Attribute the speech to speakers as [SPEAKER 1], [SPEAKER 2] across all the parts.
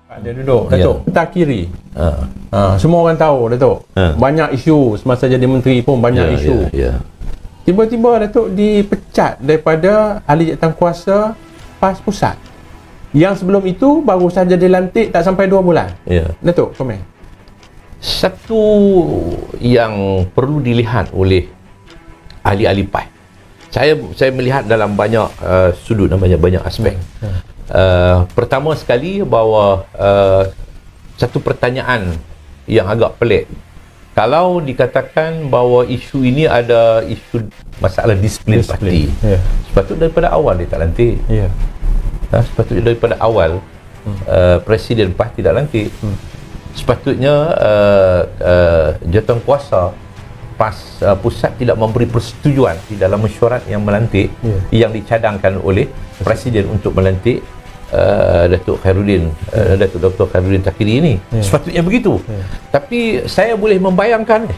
[SPEAKER 1] Dia duduk, Datuk, tak kiri. Semua orang tahu, Datuk. Banyak isu semasa jadi menteri pun banyak isu. Tiba-tiba Datuk dipecat daripada ahli jawatankuasa PAS Pusat. Yang sebelum itu baru saja dilantik tak sampai 2 bulan. Datuk, komen.
[SPEAKER 2] Satu yang perlu dilihat oleh ahli-ahli PAS. Saya melihat dalam banyak sudut dan banyak aspek. Pertama sekali bahawa satu pertanyaan yang agak pelik. Kalau dikatakan bahawa isu ini ada isu masalah disiplin parti, sepatutnya daripada awal dia tak lantik. Sepatutnya daripada awal Presiden PAS tidak lantik. Sepatutnya jawatankuasa PAS pusat tidak memberi persetujuan di dalam mesyuarat yang melantik yang dicadangkan oleh Presiden untuk melantik Datuk Khairuddin, Datuk Dr. Khairuddin Takiri ini. Sepatutnya begitu. Tapi saya boleh membayangkan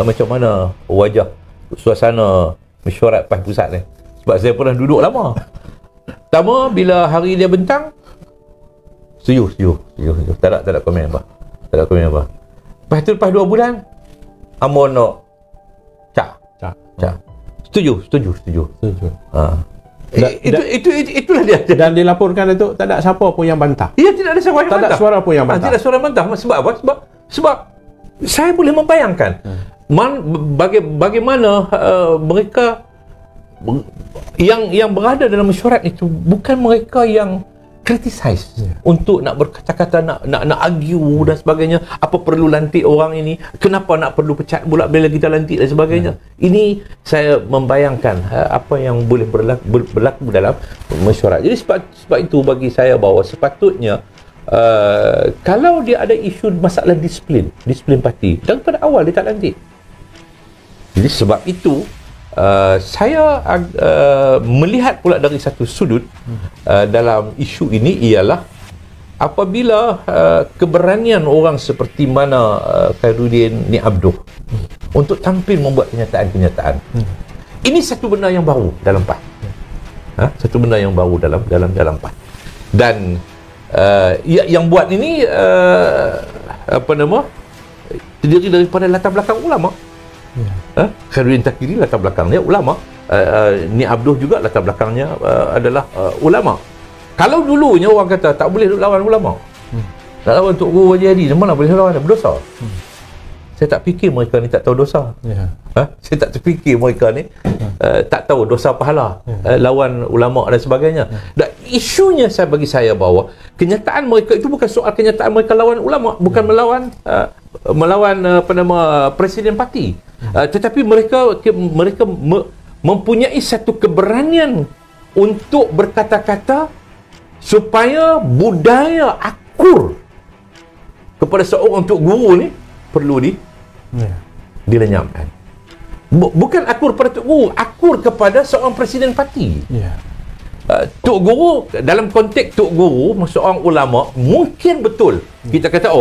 [SPEAKER 2] macam mana wajah suasana mesyuarat PAS pusat ni. Sebab saya pernah duduk lama. Pertama bila hari dia bentang, setuju. Tak ada komen apa. Lepas tu lepas 2 bulan, Amor nak cak. Setuju. Itulah dia.
[SPEAKER 1] Dan dilaporkan Datuk, tak ada siapa pun yang bantah.
[SPEAKER 2] Tidak ada siapa yang bantah.
[SPEAKER 1] Tak ada suara pun yang bantah.
[SPEAKER 2] Tidak ada suara bantah. Sebab apa? Sebab saya boleh membayangkan bagaimana mereka yang berada dalam mesyuarat itu bukan mereka yang criticize untuk nak berkata-kata, nak argue dan sebagainya. Apa perlu lantik orang ini? Kenapa nak perlu pecat pula bila kita lantik dan sebagainya? Ini saya membayangkan apa yang boleh berlaku dalam mesyuarat. Jadi sebab itu bagi saya bahawa sepatutnya kalau dia ada isu masalah disiplin parti, daripada awal dia tak lantik. Jadi sebab itu saya melihat pula dari satu sudut dalam isu ini ialah apabila keberanian orang seperti mana Khairuddin Ni Abduh untuk tampil membuat kenyataan-kenyataan. Ini satu benda yang baru dalam PAS. Satu benda yang baru dalam PAS. Dan yang buat ini terdiri daripada latar belakang ulama. Khairuddin Takiri latar belakangnya ulama, Ni Abduh juga latar belakangnya adalah ulama. Kalau dulunya orang kata tak boleh lawan ulama, nak lawan Tok Guru Haji Hadi, mana boleh lawan, berdosa. Saya tak fikir mereka ni tak tahu dosa. Saya tak terfikir mereka ni tak tahu dosa pahala lawan ulama dan sebagainya. Dan isunya bagi saya bahawa kenyataan mereka itu bukan soal kenyataan mereka lawan ulama, bukan melawan presiden parti, tetapi mereka mempunyai satu keberanian untuk berkata-kata supaya budaya akur kepada seorang Tok Guru ni perlu dilenyapkan. Bukan akur pada Tok Guru, akur kepada seorang presiden parti. Tok Guru, dalam konteks Tok Guru seorang ulama, mungkin betul kita kata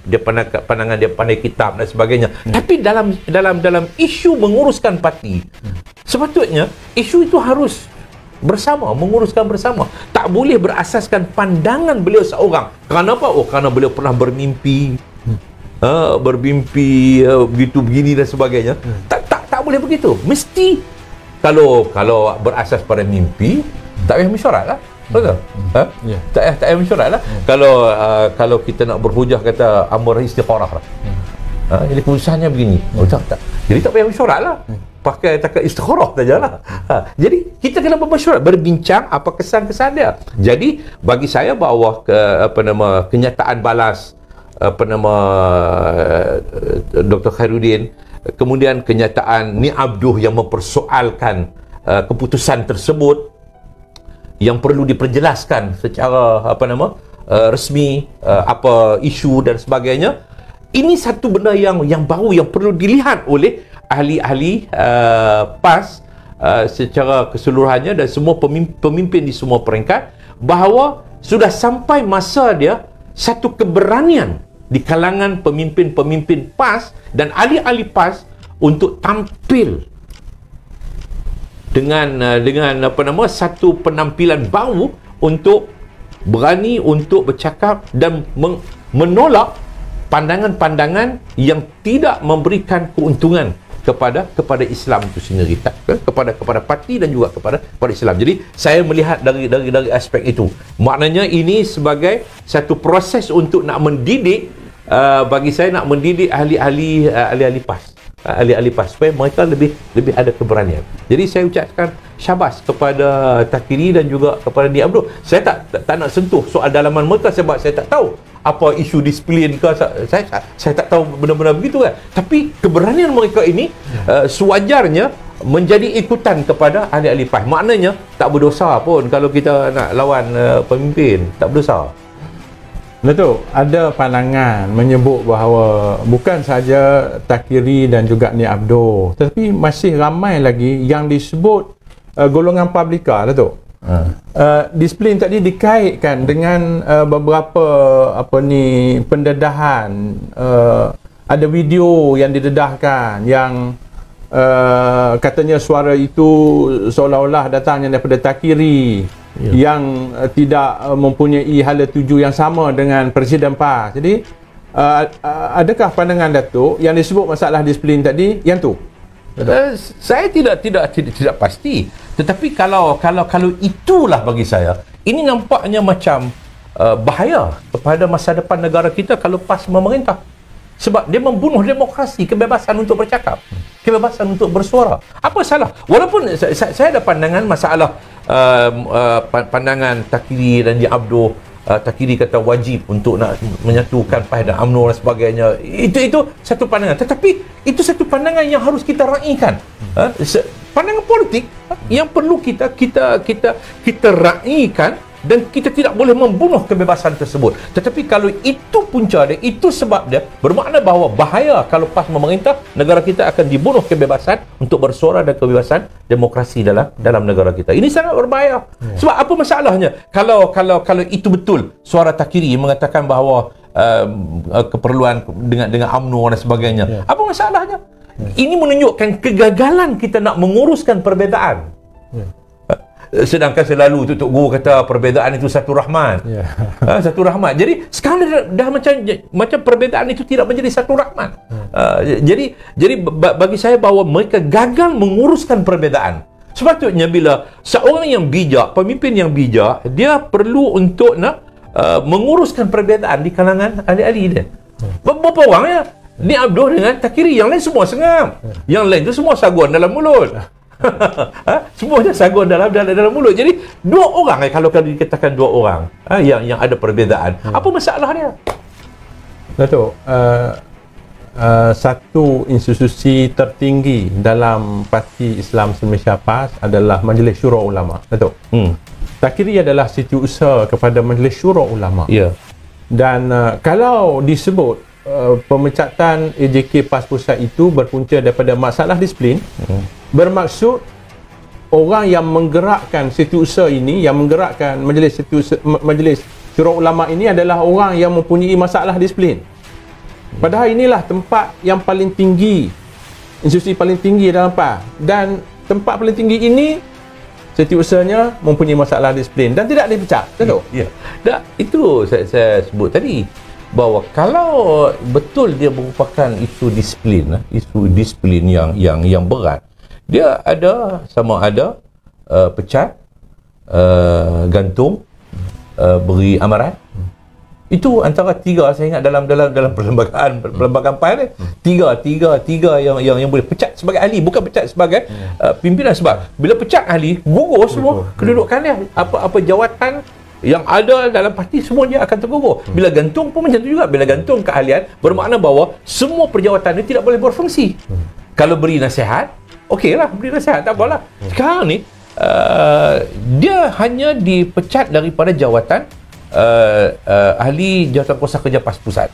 [SPEAKER 2] dia pandangan dia pandai kitab dan sebagainya. Tapi dalam isu menguruskan parti, sepatutnya isu itu harus menguruskan bersama. Tak boleh berasaskan pandangan beliau seorang. Kerana apa? Kerana beliau pernah bermimpi begitu begini dan sebagainya. Tak boleh begitu. Mesti kalau berasas pada mimpi, tak payah mesyuarat lah. Betul? Tak payah mesyuarat lah. Kalau kita nak berhujah kata amar istikharah lah. Jadi keputusannya begini. Tak. Jadi tak payah mesyuarat lah. Pakai takat istikharah sajalah. Jadi kita kena bermesyuarat, berbincang apa kesan-kesan dia. Jadi bagi saya bahawa kenyataan balas Dr. Khairuddin, kemudian kenyataan Ni Abduh yang mempersoalkan keputusan tersebut yang perlu diperjelaskan secara resmi apa isu dan sebagainya. Ini satu benda yang baru yang perlu dilihat oleh ahli-ahli PAS secara keseluruhannya dan semua pemimpin di semua peringkat, bahawa sudah sampai masa dia satu keberanian di kalangan pemimpin-pemimpin PAS dan ahli-ahli PAS untuk tampil dengan satu penampilan baru untuk berani untuk bercakap dan menolak pandangan-pandangan yang tidak memberikan keuntungan kepada Islam itu sendiri, kepada parti dan juga kepada Islam. Jadi saya melihat dari aspek itu. Maknanya ini sebagai satu proses untuk nak mendidik, bagi saya nak mendidik ahli-ahli PAS supaya mereka lebih ada keberanian. Jadi saya ucapkan syabas kepada Takiri dan juga kepada Ni Abdul. Saya tak nak sentuh soal dalaman mereka sebab saya tak tahu apa isu disiplin ke, saya tak tahu benar-benar begitu kan. Tapi keberanian mereka ini sewajarnya menjadi ikutan kepada ahli-ahli PAS. Maknanya tak berdosa pun kalau kita nak lawan pemimpin, tak berdosa.
[SPEAKER 1] Betul, ada pandangan menyebut bahawa bukan saja Takiri dan juga Ni Abdul, tetapi masih ramai lagi yang disebut golongan publika, Datuk. Disiplin tadi dikaitkan dengan beberapa pendedahan. Ada video yang didedahkan yang katanya suara itu seolah-olah datangnya daripada Takiri, yang tidak mempunyai hala tuju yang sama dengan Presiden PAS. Jadi adakah pandangan Datuk yang disebut masalah disiplin tadi yang tu?
[SPEAKER 2] Saya tidak pasti. Tetapi kalau itulah bagi saya, ini nampaknya macam bahaya kepada masa depan negara kita kalau PAS memerintah. Sebab dia membunuh demokrasi, kebebasan untuk bercakap, kebebasan untuk bersuara. Apa salah? Walaupun saya ada pandangan masalah pandangan Takiri dan Ni Abdul. Takiri kata wajib untuk nak menyatukan PAS dan UMNO dan sebagainya. Itu satu pandangan. Tetapi itu satu pandangan yang harus kita raikan. Pandangan politik yang perlu kita raikan, dan kita tidak boleh membunuh kebebasan tersebut. Tetapi kalau itu punca dia, itu sebab dia, bermakna bahawa bahaya kalau PAS memerintah, negara kita akan dibunuh kebebasan untuk bersuara dan kebebasan demokrasi dalam negara kita. Ini sangat berbahaya. Sebab apa masalahnya? Kalau itu betul, suara Takiri mengatakan bahawa keperluan dengan UMNO dan sebagainya. Apa masalahnya? Ini menunjukkan kegagalan kita nak menguruskan perbezaan. Sedangkan selalu Tok Guru kata perbezaan itu satu rahmat. Satu rahmat. Jadi sekarang dah macam perbezaan itu tidak menjadi satu rahmat. Jadi bagi saya bahawa mereka gagal menguruskan perbezaan. Sepatutnya bila seorang yang bijak, pemimpin yang bijak, dia perlu untuk nak menguruskan perbezaan di kalangan ahli-ahli dia. Berapa orang ya? Ni Abdul dengan Takiri, yang lain semua sengam. Yang lain tu semua saguan dalam mulut. Semuanya saguan dalam mulut. Jadi dua orang, kalau dikatakan dua orang yang ada perbezaan, apa masalah dia?
[SPEAKER 1] Datuk, satu institusi tertinggi dalam Parti Islam Malaysia PAS adalah Majlis Syura Ulama, Datuk. Takiri adalah setiausaha kepada Majlis Syura Ulama. Dan kalau disebut pemecatan AJK PAS Pusat itu berpunca daripada masalah disiplin, bermaksud orang yang menggerakkan setiausaha ini, yang menggerakkan Majlis Syura Ulama ini adalah orang yang mempunyai masalah disiplin. Padahal inilah tempat yang paling tinggi, institusi paling tinggi dalam PAS, dan tempat paling tinggi ini setiausahanya mempunyai masalah disiplin dan tidak dipecat. Betul?
[SPEAKER 2] Itu saya sebut tadi, bahawa kalau betul dia merupakan isu disiplin yang berat, dia sama ada pecat, gantung, beri amaran. Itu antara tiga, saya ingat dalam perlembagaan PAS ni, tiga yang boleh pecat sebagai ahli, bukan pecat sebagai pimpinan. Sebab bila pecat ahli, gugur semua kedudukannya, apa jawatan yang ada dalam parti, semua dia akan tergugur. Bila gantung pun macam tu juga. Bila gantung keahlian, bermakna bahawa semua perjawatan dia tidak boleh berfungsi. Kalau beri nasihat, okeylah, beri nasihat, tak apalah. Sekarang ni dia hanya dipecat daripada jawatan ahli jawatan kuasa kerja PAS Pusat.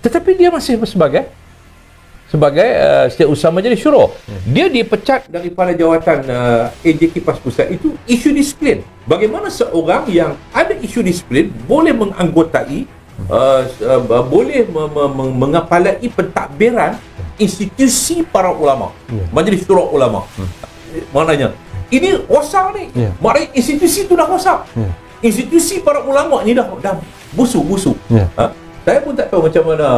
[SPEAKER 2] Tetapi dia masih sebagai setiausaha Majlis Syura. Dia dipecat daripada jawatan AJK PAS Pusat. Itu isu disiplin. Bagaimana seorang yang ada isu disiplin boleh menganggotai, boleh mengapalai pentadbiran institusi para ulama, Majlis Syura Ulama. Maknanya ini rosak ni. Maknanya institusi itu dah rosak. institusi para ulama ni dah busuk. Saya pun tak tahu macam mana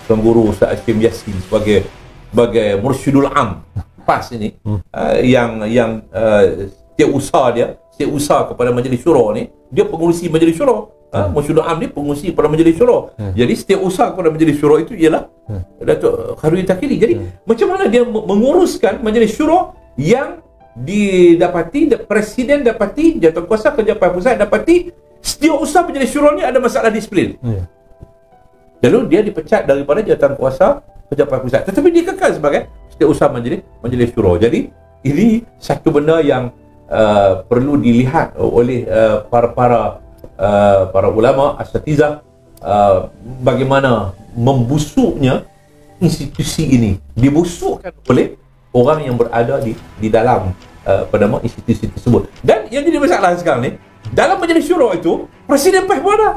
[SPEAKER 2] Tuan Guru Ustaz Hashim Yassin sebagai Mursyidul Am PAS ini yang setiausaha kepada Majlis Syura ni, dia pengurusi Majlis Syura. Mursyidul Am ni pengurusi kepada Majlis Syura. Jadi setiausaha kepada Majlis Syura itu ialah Datuk Khairudin Takiri. Jadi macam mana dia menguruskan Majlis Syura yang didapati Presiden dapati, Jawatankuasa Kerja Payah Pusat dapati setiausaha Majlis Syura ni ada masalah disiplin. Lalu dia dipecat daripada Jawatankuasa Kerja Payah Pusat, tetapi dia kekal sebagai setiausaha Majlis Syura. Jadi ini satu benda yang perlu dilihat oleh para ulama asatizah, bagaimana membusuknya institusi ini, dibusukkan oleh orang yang berada di dalam institusi tersebut. Dan yang jadi masalah sekarang ni, dalam Majlis Syura itu Presiden PAS pun ada.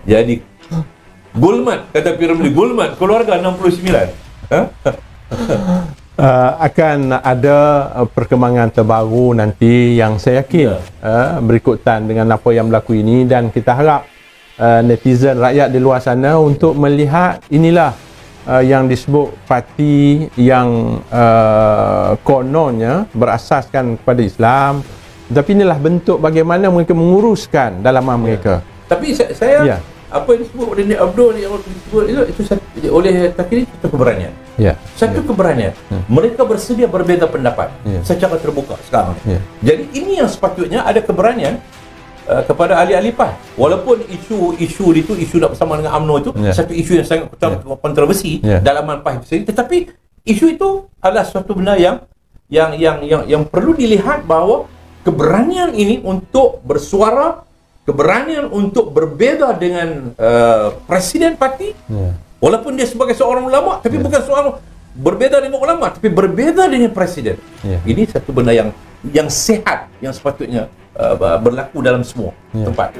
[SPEAKER 2] Jadi Gulmat, kata Piramli, Gulmat keluarga 69.
[SPEAKER 1] Akan ada perkembangan terbaru nanti yang saya yakin berikutan dengan apa yang berlaku ini, dan kita harap netizen, rakyat di luar sana untuk melihat inilah yang disebut parti yang kononnya berasaskan kepada Islam, tapi inilah bentuk bagaimana mereka menguruskan dalaman mereka.
[SPEAKER 2] Tapi saya apa yang disebut oleh Nik Abdul yang disebut itu oleh Takiri, satu keberanian. Satu keberanian. Mereka bersedia berbeza pendapat secara terbuka sekarang. Jadi ini yang sepatutnya ada keberanian kepada ahli-ahli PAS. Walaupun isu itu isu nak bersama dengan UMNO itu satu isu yang sangat kontroversi dalam PAS itu, tetapi isu itu adalah suatu benda yang perlu dilihat, bahawa keberanian ini untuk bersuara, keberanian untuk berbeza dengan presiden parti, walaupun dia sebagai seorang ulama, tapi bukan seorang berbeza dengan ulama, tapi berbeza dengan presiden. Ini satu benda yang sehat, yang sepatutnya berlaku dalam semua tempat.